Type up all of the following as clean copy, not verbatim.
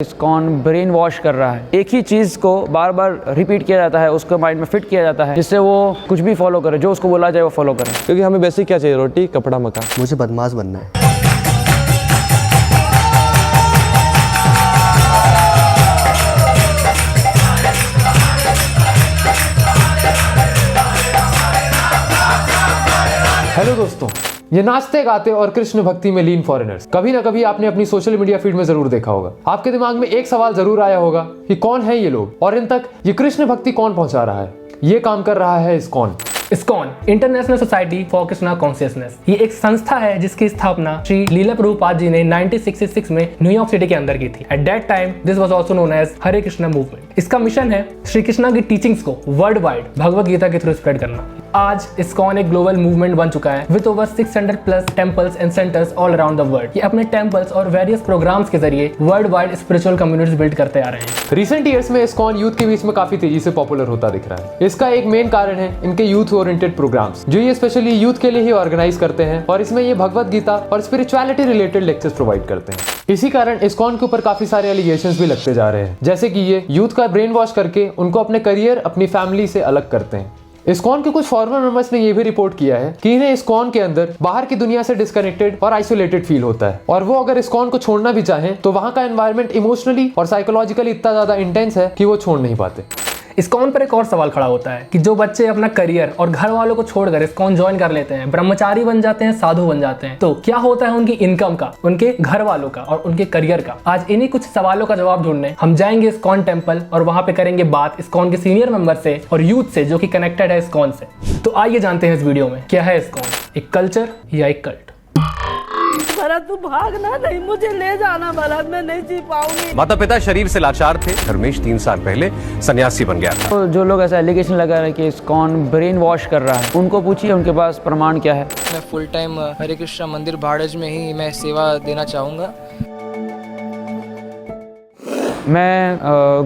ISKCON brain wash कर रहा है। एक ही चीज़ को बार बार रिपीट किया जाता है, उसको माइंड में फिट किया जाता है जिससे वो कुछ भी फॉलो करे, जो उसको बोला जाए वो फॉलो करे। क्योंकि हमें बेसिक क्या चाहिए, रोटी कपड़ा मकान। मुझे बदमाश बनना है। हेलो दोस्तों, ये नाचते गाते और कृष्ण भक्ति में लीन फॉरेनर्स कभी ना कभी आपने अपनी सोशल मीडिया फीड में जरूर देखा होगा। आपके दिमाग में एक सवाल जरूर आया होगा कि कौन है ये लोग और इन तक ये कृष्ण भक्ति कौन पहुंचा रहा है। ये काम कर रहा है ISKCON. ISKCON international society for Krishna consciousness. ये एक संस्था है जिसकी स्थापना श्री लीला प्रभुपाद जी ने 1966 में न्यूयॉर्क सिटी के अंदर की थी। At that time this was also known as Hare Krishna movement. इसका मिशन है श्री कृष्णा की टीचिंग्स को वर्ल्ड वाइड भगवत गीता के थ्रू स्प्रेड करना। आज इस्कॉन एक ग्लोबल मूवमेंट बन चुका है with over 600 plus temples and centres all around the world. ये अपने टेम्पल्स और वेरियस प्रोग्राम्स के जरिए world wide spiritual communities build करते आ रहे हैं। रिसेंट ईयर्स में इस्कॉन यूथ के बीच में काफी तेजी से पॉपुलर होता दिख रहा है। इसका एक मेन कारण है इनके यूथ ओरिएंटेड प्रोग्राम्स जो ये स्पेशली यूथ के लिए ही ऑर्गेनाइज करते हैं और इसमें ये भगवत गीता और स्पिरिचुअलिटी रिलेटेड लेक्चर्स प्रोवाइड करते हैं। इसी कारण इस्कॉन के ऊपर काफी सारे एलिगेशंस भी लगते जा रहे हैं, जैसे कि ये यूथ का ब्रेन वॉश करके उनको अपने करियर अपनी फैमिली से अलग करते हैं। इस्कॉन के कुछ फॉर्मर मेंबर्स ने यह भी रिपोर्ट किया है कि इन्हें इस्कॉन के अंदर बाहर की दुनिया से डिस्कनेक्टेड और आइसोलेटेड फील होता है और वो अगर इस्कॉन को छोड़ना भी चाहें तो वहां का एनवायरनमेंट इमोशनली और साइकोलॉजिकली इतना ज्यादा इंटेंस है कि वो छोड़ नहीं पाते। इस्कॉन पर एक और सवाल खड़ा होता है कि जो बच्चे अपना करियर और घर वालों को छोड़कर इस्कॉन ज्वाइन कर लेते हैं, ब्रह्मचारी बन जाते हैं, साधु बन जाते हैं, तो क्या होता है उनकी इनकम का, उनके घर वालों का और उनके करियर का। आज इन्हीं कुछ सवालों का जवाब ढूंढने हम जाएंगे इस्कॉन टेम्पल और वहां पे करेंगे बात इस्कॉन के सीनियर मेंबर से और यूथ से जो कि कनेक्टेड है इस्कॉन से। तो आइए जानते हैं इस वीडियो में क्या है इस्कॉन, एक कल्चर या एक कल्ट। भरत तू भागना नहीं, मुझे ले जाना भरत, मैं नहीं जी पाऊंगी। माता पिता शरीर से लाचार थे। धर्मेश 3 साल पहले सन्यासी बन गया था। तो जो लोग ऐसा एलिगेशन लगा रहे हैं कि इस्कॉन ब्रेन वॉश कर रहा है, उनको पूछिए उनके पास प्रमाण क्या है। मैं फुल टाइम हरे कृष्णा मंदिर भाड़ज में ही मैं सेवा देना चाहूँगा। मैं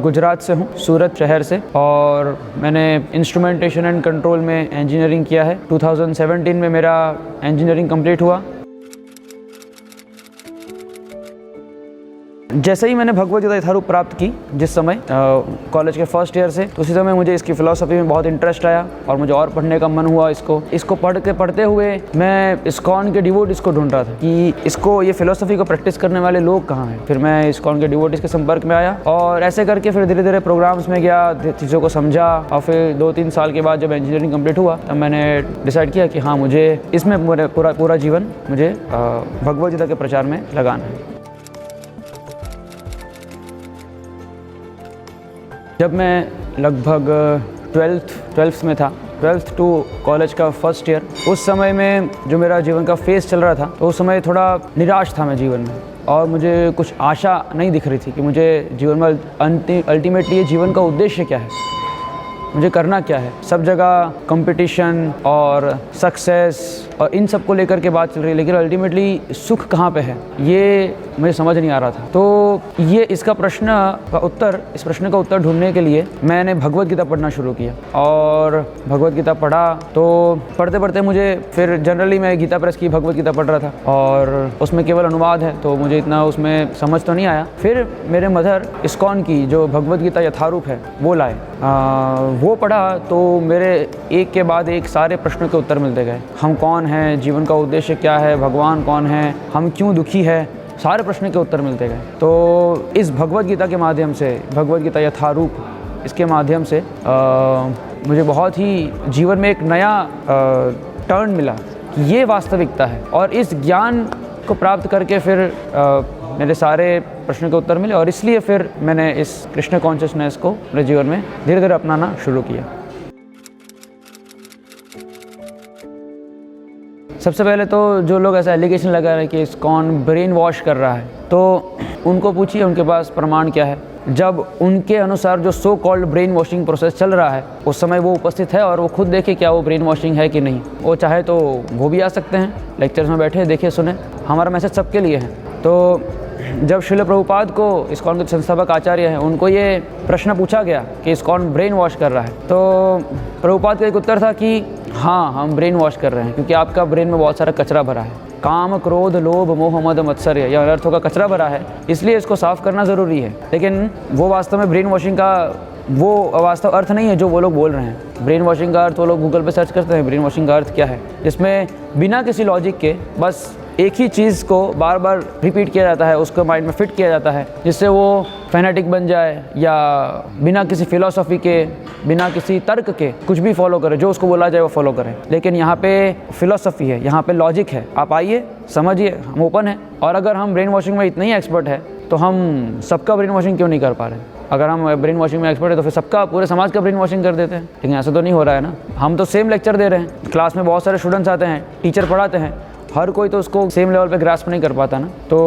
गुजरात से हूँ, सूरत शहर से, और मैंने इंस्ट्रूमेंटेशन एंड कंट्रोल में इंजीनियरिंग किया है। 2017 में मेरा इंजीनियरिंग कंप्लीट हुआ। जैसे ही मैंने भगवत गीता यथारूप प्राप्त की, जिस समय कॉलेज के फर्स्ट ईयर से, तो उसी समय मुझे इसकी फ़िलॉसफी में बहुत इंटरेस्ट आया और मुझे और पढ़ने का मन हुआ। इसको पढ़ते हुए मैं इस्कॉन के डिवोटीज को ढूंढ रहा था कि इसको, ये फ़िलॉसफी को प्रैक्टिस करने वाले लोग कहाँ हैं। फिर मैं इस्कॉन के डिवोटीज के संपर्क में आया और ऐसे करके फिर धीरे धीरे प्रोग्राम्स में गया, चीज़ों को समझा और फिर 2-3 साल के बाद जब इंजीनियरिंग कम्प्लीट हुआ तब मैंने डिसाइड किया कि हाँ, मुझे इसमें पूरा जीवन मुझे भगवत गीता के प्रचार में लगाना है। जब मैं लगभग 12th में था, 12th टू कॉलेज का फर्स्ट ईयर, उस समय में जो मेरा जीवन का फेस चल रहा था, तो उस समय थोड़ा निराश था मैं जीवन में और मुझे कुछ आशा नहीं दिख रही थी कि मुझे जीवन में अल्टीमेटली ये जीवन का उद्देश्य क्या है, मुझे करना क्या है। सब जगह कंपटीशन और सक्सेस और इन सब को लेकर के बात चल रही है, लेकिन अल्टीमेटली सुख कहाँ पे है ये मुझे समझ नहीं आ रहा था। तो इस प्रश्न का उत्तर ढूंढने के लिए मैंने भगवत गीता पढ़ना शुरू किया और भगवत गीता पढ़ा। तो पढ़ते पढ़ते मुझे फिर जनरली मैं गीता प्रेस की भगवत गीता पढ़ रहा था और उसमें केवल अनुवाद है तो मुझे इतना उसमें समझ तो नहीं आया। फिर मेरे मदर इस्कॉन की जो भगवत गीता यथारूप है वो लाए, वो पढ़ा तो मेरे एक के बाद एक सारे प्रश्नों के उत्तर मिलते गए। हम कौन हैं, जीवन का उद्देश्य क्या है, भगवान कौन है, हम क्यों दुखी है, सारे प्रश्न के उत्तर मिलते गए। तो इस भगवत गीता के माध्यम से, भगवत गीता यथारूप, इसके माध्यम से मुझे बहुत ही जीवन में एक नया टर्न मिला कि ये वास्तविकता है और इस ज्ञान को प्राप्त करके फिर मेरे सारे प्रश्नों के उत्तर मिले और इसलिए फिर मैंने इस कृष्ण कॉन्शियसनेस को अपने जीवन में धीरे धीरे अपनाना शुरू किया। सबसे पहले तो जो लोग ऐसा एलिगेशन लगा रहे हैं कि इस्कॉन ब्रेन वॉश कर रहा है, तो उनको पूछिए उनके पास प्रमाण क्या है। जब उनके अनुसार जो so called brain washing process चल रहा है उस समय वो उपस्थित है और वो खुद देखे क्या वो ब्रेन वॉशिंग है कि नहीं। वो चाहे तो वो भी आ सकते हैं, लेक्चर्स में बैठे देखे सुने, हमारा मैसेज सबके लिए है। तो जब श्रील प्रभुपाद को, इस्कॉन के संस्थापक आचार्य हैं, उनको ये प्रश्न पूछा गया कि इस्कॉन ब्रेन वॉश कर रहा है, तो प्रभुपाद का एक उत्तर था कि हाँ, हम ब्रेन वॉश कर रहे हैं क्योंकि आपका ब्रेन में बहुत सारा कचरा भरा है। काम क्रोध लोभ मोह मद मत्सर्य यह अनर्थों का कचरा भरा है, इसलिए इसको साफ करना ज़रूरी है। लेकिन वो वास्तव में ब्रेन वॉशिंग का वो वास्तव अर्थ नहीं है जो वो लोग बोल रहे हैं। ब्रेन वॉशिंग का अर्थ वो लोग गूगल पे सर्च करते हैं ब्रेन वॉशिंग का अर्थ क्या है, जिसमें बिना किसी लॉजिक के बस एक ही चीज़ को बार बार रिपीट किया जाता है, उसको माइंड में फिट किया जाता है, जिससे वो फैनेटिक बन जाए या बिना किसी फिलॉसफी के, बिना किसी तर्क के कुछ भी फॉलो करे, जो उसको बोला जाए वो फॉलो करें। लेकिन यहाँ पे फिलॉसफी है, यहाँ पे लॉजिक है। आप आइए, समझिए, हम ओपन हैं। और अगर हम ब्रेन वॉशिंग में इतने ही एक्सपर्ट है तो हम सबका ब्रेन वॉशिंग क्यों नहीं कर पा रहे? अगर हम ब्रेन वॉशिंग में एक्सपर्ट है तो फिर सबका, पूरे समाज का ब्रेन वॉशिंग कर देते हैं। लेकिन ऐसा तो नहीं हो रहा है ना। हम तो सेम लेक्चर दे रहे हैं, क्लास में बहुत सारे स्टूडेंट्स आते हैं, टीचर पढ़ाते हैं, हर कोई तो उसको सेम लेवल पे ग्रास्प नहीं कर पाता ना। तो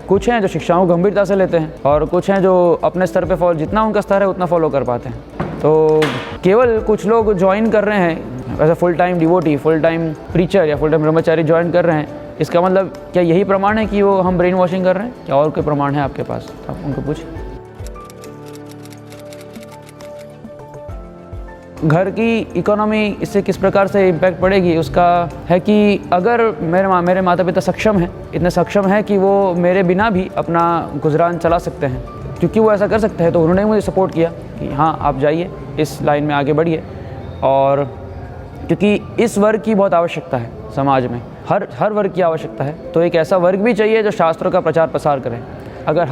कुछ हैं जो शिक्षाओं को गंभीरता से लेते हैं और कुछ हैं जो अपने स्तर पे फॉलो, जितना उनका स्तर है उतना फॉलो कर पाते हैं। तो केवल कुछ लोग ज्वाइन कर रहे हैं as a full time devotee, full time preacher या फुल टाइम ब्रह्मचारी ज्वाइन कर रहे हैं, इसका मतलब क्या यही प्रमाण है कि वो हम ब्रेन वॉशिंग कर रहे हैं? क्या और कोई प्रमाण है आपके पास? आप उनको पूछिए। घर की इकोनॉमी इससे किस प्रकार से इम्पैक्ट पड़ेगी, उसका है कि अगर मेरे माता पिता सक्षम हैं, इतने सक्षम हैं कि वो मेरे बिना भी अपना गुजरान चला सकते हैं, क्योंकि वो ऐसा कर सकते हैं, तो उन्होंने मुझे सपोर्ट किया कि हाँ आप जाइए, इस लाइन में आगे बढ़िए। और क्योंकि इस वर्ग की बहुत आवश्यकता है समाज में, हर वर्ग की आवश्यकता है, तो एक ऐसा वर्ग भी चाहिए जो शास्त्रों का प्रचार प्रसार करे। अगर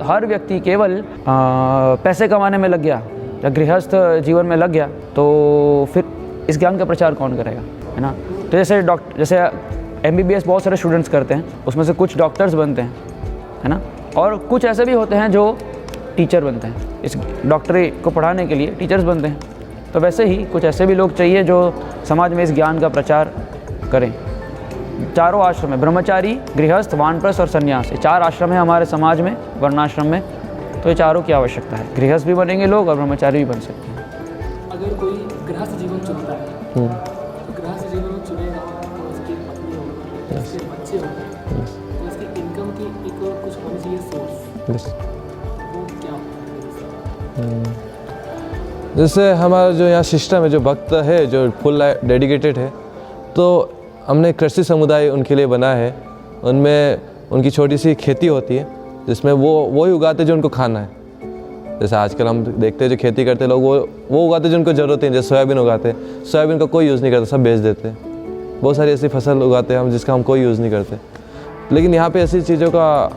हर व्यक्ति केवल पैसे कमाने में लग गया या गृहस्थ जीवन में लग गया तो फिर इस ज्ञान का प्रचार कौन करेगा, है ना। तो जैसे MBBS बहुत सारे स्टूडेंट्स करते हैं, उसमें से कुछ डॉक्टर्स बनते हैं, है ना, और कुछ ऐसे भी होते हैं जो टीचर बनते हैं, इस डॉक्टरी को पढ़ाने के लिए टीचर्स बनते हैं। तो वैसे ही कुछ ऐसे भी लोग चाहिए जो समाज में इस ज्ञान का प्रचार करें। चारों आश्रम में, ब्रह्मचारी, गृहस्थ, वानप्रस्थ और सन्यास, ये 4 आश्रम है हमारे समाज में, वर्णाश्रम में। तो ये चारों की आवश्यकता है। गृहस्थ भी बनेंगे लोग और ब्रह्मचारी भी बन सकते हैं। अगर कोई गृहस्थ जीवन चुनता है तो गृहस्थ जीवन चुनेगा तो उसकी पत्नी होगी, उसके बच्चे होंगे, तो उसकी इनकम की एक और कुछ होनी चाहिए सोर्स, वो क्या होगा? जैसे हमारा जो यहाँ सिस्टम है, जो भक्त है, जो फुल डेडिकेटेड है, तो हमने कृषि समुदाय उनके लिए बना है। उनमें उनकी छोटी सी खेती होती है जिसमें वो ही उगाते जो उनको खाना है। जैसे आजकल हम देखते हैं जो खेती करते लोग वो उगाते जो उनको ज़रूरत है। जैसे सोयाबीन उगाते हैं, सोयाबीन का कोई यूज़ नहीं करता, सब बेच देते हैं। बहुत सारी ऐसी फसल उगाते हैं हम जिसका हम कोई यूज़ नहीं करते। लेकिन यहाँ पे ऐसी चीज़ों का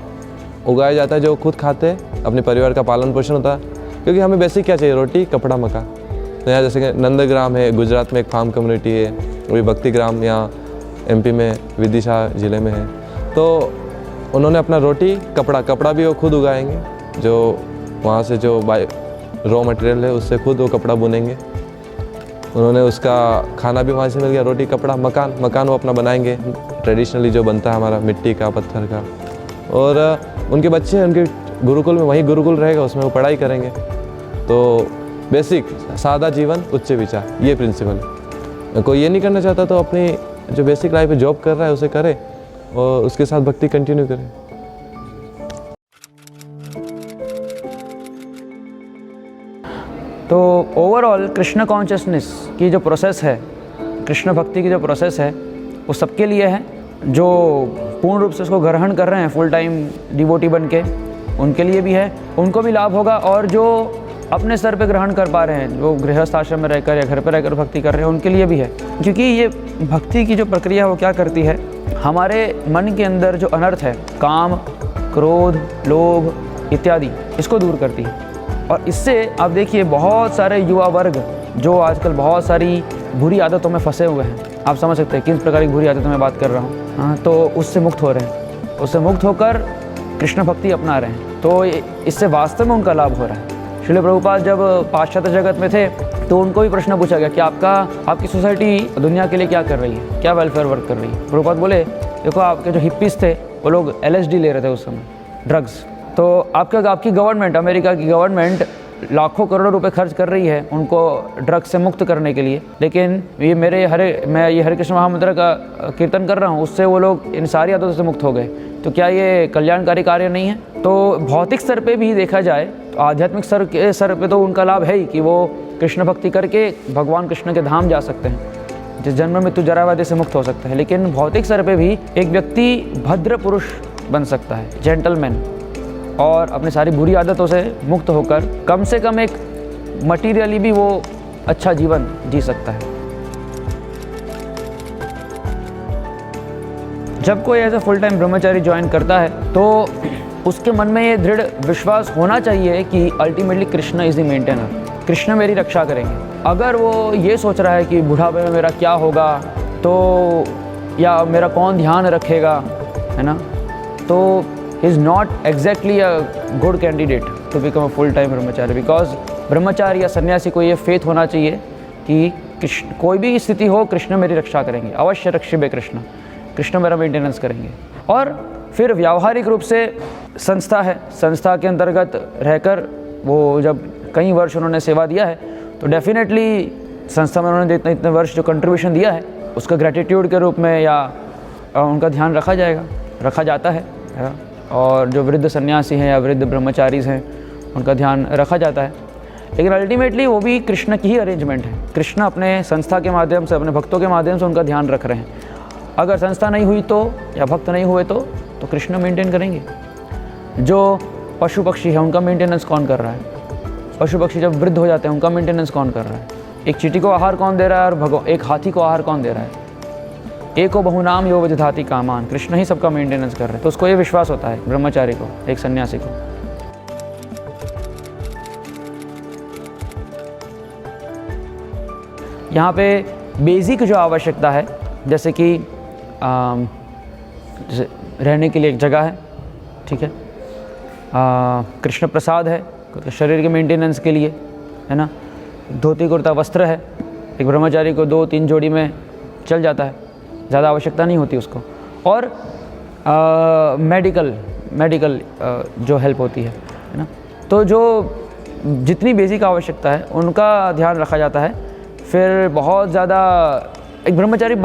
उगाया जाता है जो खुद खाते हैं, अपने परिवार का पालन पोषण होता है। क्योंकि हमें बेसिक क्या चाहिए? रोटी, कपड़ा, मकान। तो यहाँ जैसे कि नंदग्राम है, गुजरात में एक फार्म कम्युनिटी है, वही भक्ति ग्राम यहाँ MP में विदिशा ज़िले में है। तो उन्होंने अपना रोटी, कपड़ा भी वो खुद उगाएंगे, जो वहाँ से जो रॉ मटेरियल है उससे खुद वो कपड़ा बुनेंगे। उन्होंने उसका खाना भी वहाँ से मिल गया, रोटी, कपड़ा, मकान वो अपना बनाएंगे, ट्रेडिशनली जो बनता है हमारा, मिट्टी का, पत्थर का। और उनके बच्चे उनके गुरुकुल में, वहीं गुरुकुल रहेगा, उसमें वो पढ़ाई करेंगे। तो बेसिक सादा जीवन, उच्च विचार, ये प्रिंसिपल है। कोई ये नहीं करना चाहता तो अपनी जो बेसिक लाइफ में जॉब कर रहा है उसे करे और उसके साथ भक्ति कंटिन्यू करें। तो ओवरऑल कृष्ण कॉन्शियसनेस की जो प्रोसेस है, कृष्ण भक्ति की जो प्रोसेस है, वो सबके लिए है। जो पूर्ण रूप से उसको ग्रहण कर रहे हैं फुल टाइम डिवोटी बन के, उनके लिए भी है, उनको भी लाभ होगा। और जो अपने स्तर पे ग्रहण कर पा रहे हैं, जो गृहस्थ आश्रम में रहकर या घर पर रहकर भक्ति कर रहे हैं, उनके लिए भी है। क्योंकि ये भक्ति की जो प्रक्रिया है वो क्या करती है, हमारे मन के अंदर जो अनर्थ है, काम, क्रोध, लोभ इत्यादि, इसको दूर करती है। और इससे आप देखिए बहुत सारे युवा वर्ग जो आजकल बहुत सारी बुरी आदतों में फंसे हुए हैं, आप समझ सकते हैं किस प्रकार की बुरी आदतों में बात कर रहा हूँ, हाँ, तो उससे मुक्त हो रहे हैं, उससे मुक्त होकर कृष्ण भक्ति अपना रहे हैं। तो इससे वास्तव में उनका लाभ हो रहा है। श्रील प्रभुपाद जब पाश्चात्य जगत में थे तो उनको भी प्रश्न पूछा गया कि आपकी सोसाइटी दुनिया के लिए क्या कर रही है, क्या वेलफेयर वर्क कर रही है। प्रभुपाद बोले, देखो आपके जो हिप्पीज थे वो लोग LSD ले रहे थे उस समय, ड्रग्स। तो आपकी गवर्नमेंट, अमेरिका की गवर्नमेंट लाखों करोड़ों रुपए खर्च कर रही है उनको ड्रग्स से मुक्त करने के लिए, लेकिन मैं ये हरे कृष्ण महामंत्र का कीर्तन कर रहा हूँ, उससे वो लोग इन सारी आदतों से मुक्त हो गए। तो क्या ये कल्याणकारी कार्य नहीं है? तो भौतिक स्तर पे भी देखा जाए तो आध्यात्मिक स्तर पे तो उनका लाभ है ही कि वो कृष्ण भक्ति करके भगवान कृष्ण के धाम जा सकते हैं। जिस जन्म में तू जरावादे से मुक्त हो सकता है, लेकिन भौतिक स्तर पे भी एक व्यक्ति भद्र पुरुष बन सकता है, जेंटलमैन, और अपनी सारी बुरी आदतों से मुक्त होकर कम से कम एक मटीरियली भी वो अच्छा जीवन जी सकता है। जब कोई ऐसा फुल टाइम ब्रह्मचारी ज्वाइन करता है तो उसके मन में ये दृढ़ विश्वास होना चाहिए कि ultimately Krishna is the maintainer, Krishna मेरी रक्षा करेंगे। अगर वो ये सोच रहा है कि बुढ़ापे में मेरा क्या होगा, तो या मेरा कौन ध्यान रखेगा, है ना, तो he is not exactly a good candidate to become a full time brahmachari. Because brahmachari या सन्यासी को ये फेथ होना चाहिए कि कृष्ण कोई भी स्थिति हो, कृष्ण मेरी रक्षा करेंगे, अवश्य रक्षिबे कृष्ण, कृष्ण मेरा मेंटेनेंस करेंगे। और फिर व्यावहारिक रूप से संस्था है, संस्था के अंतर्गत रहकर वो जब कई वर्ष उन्होंने सेवा दिया है तो डेफिनेटली संस्था में उन्होंने इतने वर्ष जो कंट्रीब्यूशन दिया है उसका ग्रेटिट्यूड के रूप में या उनका ध्यान रखा जाता है। और जो वृद्ध सन्यासी हैं या वृद्ध ब्रह्मचारी हैं उनका ध्यान रखा जाता है। लेकिन अल्टीमेटली वो भी कृष्ण की ही अरेंजमेंट है। कृष्ण अपने संस्था के माध्यम से, अपने भक्तों के माध्यम से उनका ध्यान रख रहे हैं। अगर संस्था नहीं हुई तो, या भक्त नहीं हुए तो कृष्ण मेंटेन करेंगे। जो पशु पक्षी है उनका मेंटेनेंस कौन कर रहा है? पशु पक्षी जब वृद्ध हो जाते हैं उनका मेंटेनेंस कौन कर रहा है? एक चींटी को आहार कौन दे रहा है और एक हाथी को आहार कौन दे रहा है? एको बहुनाम यो विदधाति कामान, कृष्ण ही सबका मेंटेनेंस कर रहे हैं। तो उसको ये विश्वास होता है ब्रह्मचारी को, एक सन्यासी को। यहाँ पे बेसिक जो आवश्यकता है, जैसे कि जैसे रहने के लिए एक जगह है, ठीक है, कृष्ण प्रसाद है शरीर के मेंटेनेंस के लिए, है ना, धोती कुर्ता वस्त्र है, एक ब्रह्मचारी को 2-3 जोड़ी में चल जाता है, ज़्यादा आवश्यकता नहीं होती उसको। और मेडिकल जो हेल्प होती है ना, तो जो जितनी बेसिक आवश्यकता है उनका ध्यान रखा जाता है। फिर बहुत ज़्यादा एक ब्रह्मचारी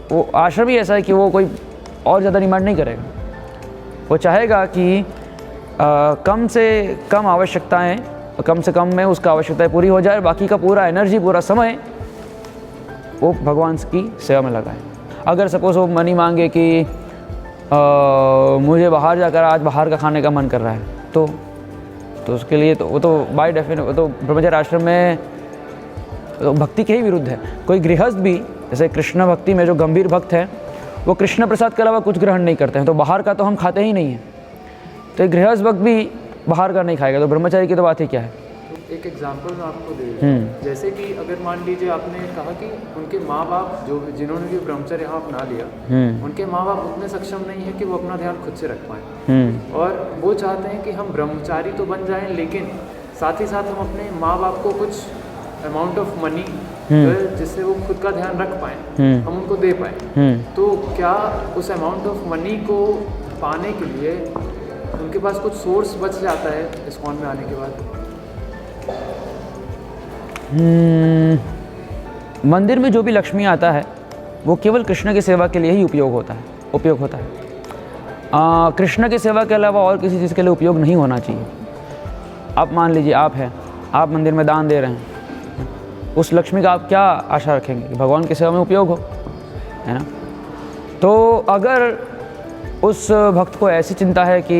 वो आश्रम ही ऐसा है कि वो कोई और ज़्यादा डिमांड नहीं करेगा। वो चाहेगा कि कम से कम आवश्यकताएं, कम से कम में उसका आवश्यकताएं पूरी हो जाए, बाकी का पूरा एनर्जी, पूरा समय वो भगवान की सेवा में लगाए। अगर सपोज वो मनी मांगे कि मुझे बाहर जाकर आज बाहर का खाने का मन कर रहा है, तो उसके लिए तो वो तो बाय डेफिनेट वो तो ब्रह्मचारी आश्रम में तो भक्ति के ही विरुद्ध है। कोई गृहस्थ भी, जैसे कृष्ण भक्ति में जो गंभीर भक्त हैं वो कृष्ण प्रसाद के अलावा कुछ ग्रहण नहीं करते हैं, तो बाहर का तो हम खाते ही नहीं हैं। तो एक गृहस्थ भक्त भी बाहर का नहीं खाएगा, तो ब्रह्मचारी की तो बात ही क्या है। तो एक एग्जांपल मैं आपको दे रहा हूँ। जैसे कि अगर मान लीजिए आपने कहा कि उनके माँ बाप जिन्होंने भी ब्रह्मचर्य यहाँ अपना लिया, उनके माँ बाप उतने सक्षम नहीं है कि वो अपना ध्यान खुद से रख पाएँ, और वो चाहते हैं कि हम ब्रह्मचारी तो बन जाएं, लेकिन साथ ही साथ हम अपने माँ बाप को कुछ अमाउंट ऑफ मनी जिससे वो खुद का ध्यान रख पाएँ, हम उनको दे पाएँ। तो क्या उस अमाउंट ऑफ मनी को पाने के लिए उनके पास कुछ सोर्स बच जाता है इस्कॉन में आने के बाद? मंदिर में जो भी लक्ष्मी आता है वो केवल कृष्ण की सेवा के लिए ही उपयोग होता है। कृष्ण की सेवा के अलावा और किसी चीज़ के लिए उपयोग नहीं होना चाहिए। आप मान लीजिए आप मंदिर में दान दे रहे हैं, उस लक्ष्मी का आप क्या आशा रखेंगे कि भगवान की सेवा में उपयोग हो, है ना। तो अगर उस भक्त को ऐसी चिंता है कि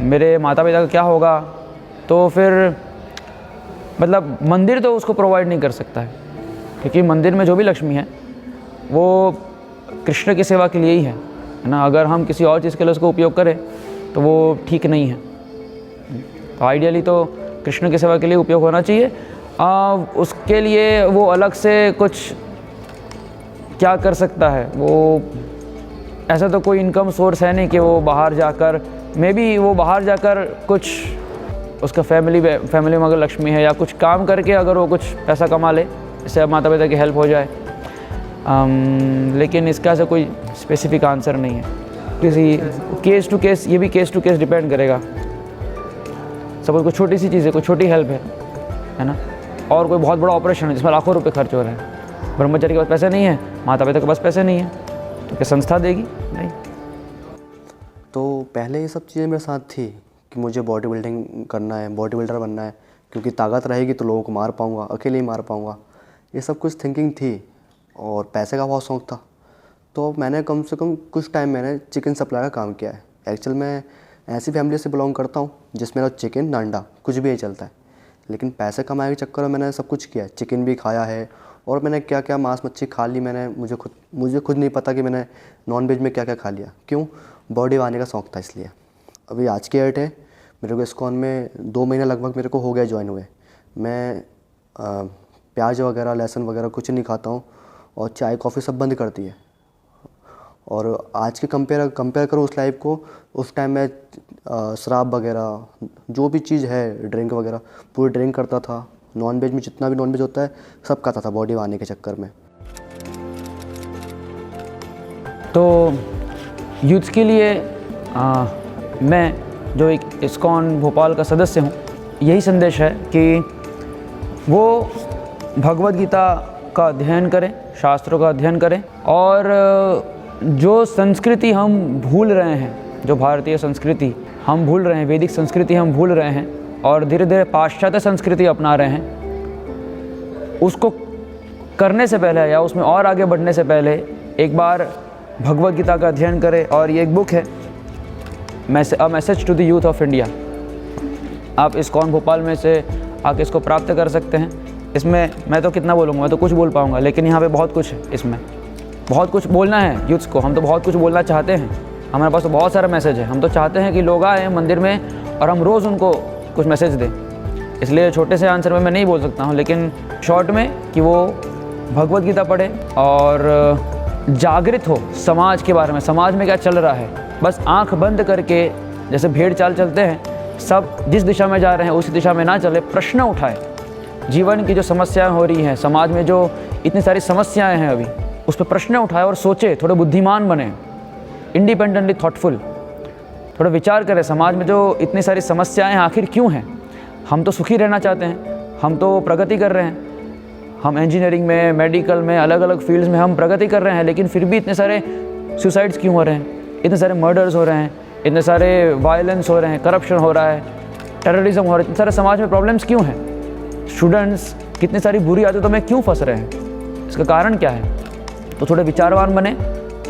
मेरे माता पिता का क्या होगा, तो फिर मतलब मंदिर तो उसको प्रोवाइड नहीं कर सकता है, क्योंकि मंदिर में जो भी लक्ष्मी है वो कृष्ण की सेवा के लिए ही है ना। अगर हम किसी और चीज़ के लिए उसको उपयोग करें तो वो ठीक नहीं है। तो आइडियली तो कृष्ण की सेवा के लिए उपयोग होना चाहिए। उसके लिए वो अलग से कुछ क्या कर सकता है, वो ऐसा तो कोई इनकम सोर्स है नहीं कि वो बाहर जाकर, मे बी वो बाहर जाकर कुछ उसका फैमिली में अगर लक्ष्मी है या कुछ काम करके अगर वो कुछ पैसा कमा ले, इससे माता पिता की हेल्प हो जाए। लेकिन इसका ऐसा कोई स्पेसिफिक आंसर नहीं है, किसी केस टू केस, ये भी केस टू केस डिपेंड करेगा। सपोज कोई छोटी सी चीज़ है, कोई छोटी हेल्प है ना, और कोई बहुत बड़ा ऑपरेशन है जिसमें लाखों रुपए खर्च हो रहे हैं, ब्रह्मचारी के पास पैसे नहीं है, माता पिता के पास पैसे नहीं है, तो क्या संस्था देगी? नहीं। तो पहले ये सब चीज़ें मेरे साथ थी कि मुझे बॉडी बिल्डिंग करना है, बॉडी बिल्डर बनना है, क्योंकि ताकत रहेगी तो लोगों को मार पाऊँगा, अकेले ही मार पाऊँगा। ये सब कुछ थिंकिंग थी और पैसे का बहुत शौक़ था। तो मैंने कम से कम कुछ टाइम मैंने चिकन सप्लाई का काम किया है। एक्चुअल मैं ऐसी फैमिली से बिलोंग करता हूँ जिसमें ना चिकन अंडा कुछ भी नहीं चलता है, लेकिन पैसे कमाने के चक्कर में मैंने सब कुछ किया है। चिकन भी खाया है और मैंने क्या क्या मांस मच्छी खा ली मैंने, मुझे खुद नहीं पता कि मैंने नॉन वेज में क्या क्या खा लिया। क्यों? बॉडी बनाने का शौक़ था इसलिए। अभी आज की डेट है, मेरे को इस्कॉन में 2 महीने लगभग मेरे को हो गया ज्वाइन हुए। मैं प्याज वगैरह लहसुन वगैरह कुछ नहीं खाता हूँ और चाय कॉफ़ी सब बंद कर दी है। और आज के कंपेयर करूँ उस लाइफ को, उस टाइम मैं शराब वगैरह जो भी चीज़ है ड्रिंक वगैरह पूरी ड्रिंक करता था। नॉन वेज में जितना भी नॉन वेज होता है सब खाता था बॉडी बनाने के चक्कर में। तो यूथ के लिए मैं जो एक इस्कॉन भोपाल का सदस्य हूँ, यही संदेश है कि वो भगवद गीता का अध्ययन करें, शास्त्रों का अध्ययन करें और जो संस्कृति हम भूल रहे हैं, जो भारतीय संस्कृति हम भूल रहे हैं, वैदिक संस्कृति हम भूल रहे हैं और धीरे धीरे पाश्चात्य संस्कृति अपना रहे हैं, उसको करने से पहले या उसमें और आगे बढ़ने से पहले एक बार भगवद गीता का अध्ययन करें। और ये एक बुक है a message to the youth of India. आप इस्कॉन भोपाल में से आके इसको प्राप्त कर सकते हैं। इसमें मैं तो कितना बोलूँगा, मैं तो कुछ बोल पाऊँगा, लेकिन यहाँ पे बहुत कुछ है, इसमें बहुत कुछ बोलना है यूथ्स को। हम तो बहुत कुछ बोलना चाहते हैं, हमारे पास तो बहुत सारा मैसेज है। हम तो चाहते हैं कि लोग आए मंदिर में और हम रोज़ उनको कुछ मैसेज दें। इसलिए छोटे से आंसर में मैं नहीं बोल सकता हूँ, लेकिन शॉर्ट में कि वो भगवद गीता पढ़े और जागृत हो समाज के बारे में, समाज में क्या चल रहा है। बस आंख बंद करके जैसे भेड़ चाल चलते हैं, सब जिस दिशा में जा रहे हैं उसी दिशा में ना चले, प्रश्न उठाए। जीवन की जो समस्याएं हो रही हैं, समाज में जो इतनी सारी समस्याएं हैं अभी, उस पर प्रश्न उठाए और सोचे, थोड़े बुद्धिमान बने, इंडिपेंडेंटली थॉटफुल, थोड़ा विचार करें समाज में जो इतनी सारी समस्याएं हैं आखिर क्यों हैं। हम तो सुखी रहना चाहते हैं, हम तो प्रगति कर रहे हैं, हम इंजीनियरिंग में, मेडिकल में, अलग अलग फील्ड्स में हम प्रगति कर रहे हैं, लेकिन फिर भी इतने सारे सुसाइड्स क्यों हो रहे हैं, इतने सारे मर्डर्स हो रहे हैं, इतने सारे वायलेंस हो रहे हैं, करप्शन हो रहा है, टेररिज्म हो रहा है, इतने सारे समाज में प्रॉब्लम्स क्यों हैं। स्टूडेंट्स कितनी सारी बुरी आदतों में क्यों फंस रहे हैं, इसका कारण क्या है। तो थोड़े विचारवान बने,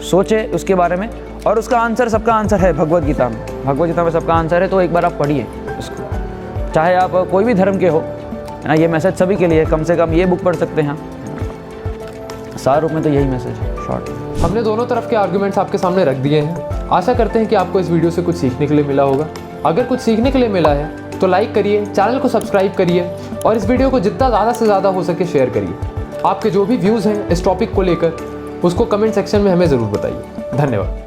सोचे उसके बारे में, और उसका आंसर, सबका आंसर है भगवद गीता में। भगवद गीता में सबका आंसर है, तो एक बार आप पढ़िए उसको, चाहे आप कोई भी धर्म के हो, है ना। ये मैसेज सभी के लिए, कम से कम ये बुक पढ़ सकते हैं। सार रूप में तो यही मैसेज है शॉर्ट। हमने दोनों तरफ के आर्गुमेंट्स आपके सामने रख दिए हैं। आशा करते हैं कि आपको इस वीडियो से कुछ सीखने के लिए मिला होगा। अगर कुछ सीखने के लिए मिला है तो लाइक करिए, चैनल को सब्सक्राइब करिए और इस वीडियो को जितना ज़्यादा से ज़्यादा हो सके शेयर करिए। आपके जो भी व्यूज़ हैं इस टॉपिक को लेकर, उसको कमेंट सेक्शन में हमें ज़रूर बताइए। धन्यवाद।